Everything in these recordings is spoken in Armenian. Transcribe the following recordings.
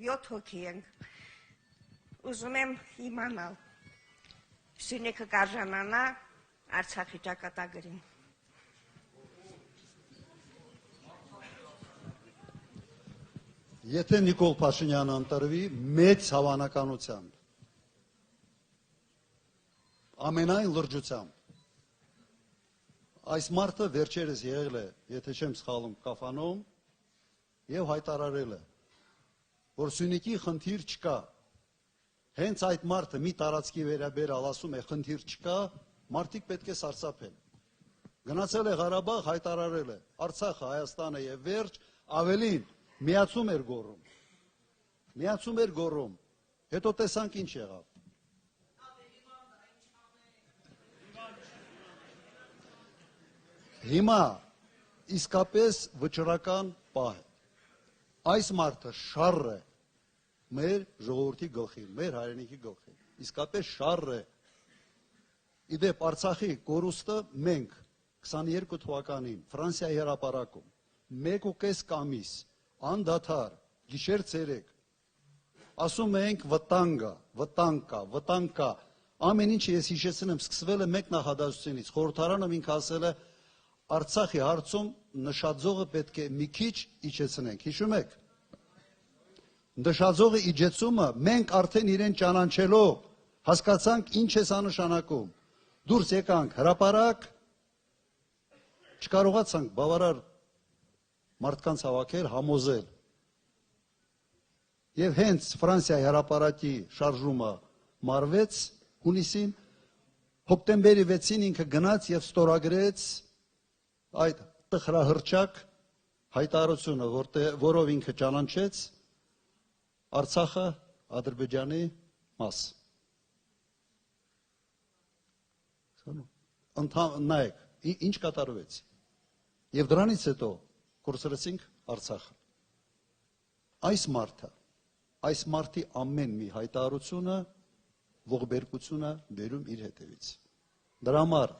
7 հոգի ենք։ Ուզում եմ իմանալ, Սյունիքը կարժանանա Արցախի ճակատագրին։ Եթե Նիկոլ Փաշինյանը ընտրվի մեծ հավանականությամբ, ամենայն լրջությամբ, այս մարդը վերջերս եղել է, եթե չեմ սխալվում, Կաֆանում եւ հայտարարել է, որ Սյունիքի խնդիր չկա։ Հենց այդ մարդը մի տարածքի վերաբերյալ ասում է խնդիր չկա, մարդիկ պետք է սարսափեն։ Գնացել է Ղարաբաղ, հայտարարել է, Արցախը, Հայաստանը եւ վերջ, ավելին միացում էր գոռում։ Միացում էր գոռում։ Հետո տեսանք ինչ եղավ։ Հիմա իսկապես վճռական պահ է։ Այս մարդը շառ է մեր ժողովրդի գլխին, մեր հայրենիքի գլխին։ Իսկապես շառ է։ Իդեպ Արցախի կորուստը մենք 22 թվականին Ֆրանսիայի հրապարակում 1.5 ամիս անդադար գիշեր ցերեկ ասում ենք վտանգ կա, ամեն ինչ ես հիշեցնեմ, սկսվել է մեկ նախադասությունից, խորհրդարանը ինքը ասել է Արցախի հարցում նշաձողը պետք է մի քիչ իջեցնենք, հիշում եք։ Նշաձողը իջեցումը մենք արդեն իրեն ճանաչելով հասկացանք ինչ է սա նշանակում։ Դուրս եկանք հրապարակ, չկարողացանք բավարար մարդկանց հավաքել, համոզել։ Եվ հենց Ֆրանսիայի հրապարակի շարժումը մարվեց հունիսին, հոկտեմբերի 6-ին ինքը գնաց եւ ստորագրեց այդ տխրահռչակ հայտարարությունը, որով ինքը ճանաչեց Արցախը Ադրբեջանի մաս։ Նայեք, ինչ կատարվեց։ Եվ դրանից հետո կորցրեցինք Արցախը։ Այս մարդի ամեն մի հայտարարությունը ողբերգություն է բերում իր հետևից։ Դրա համար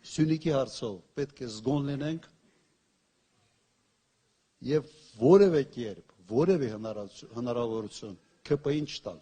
Սյունիքի հարցով պետք է զգոն լինենք եւ որևէ կերպ, որևէ հնարավորություն ԿՊ-ին չտալ։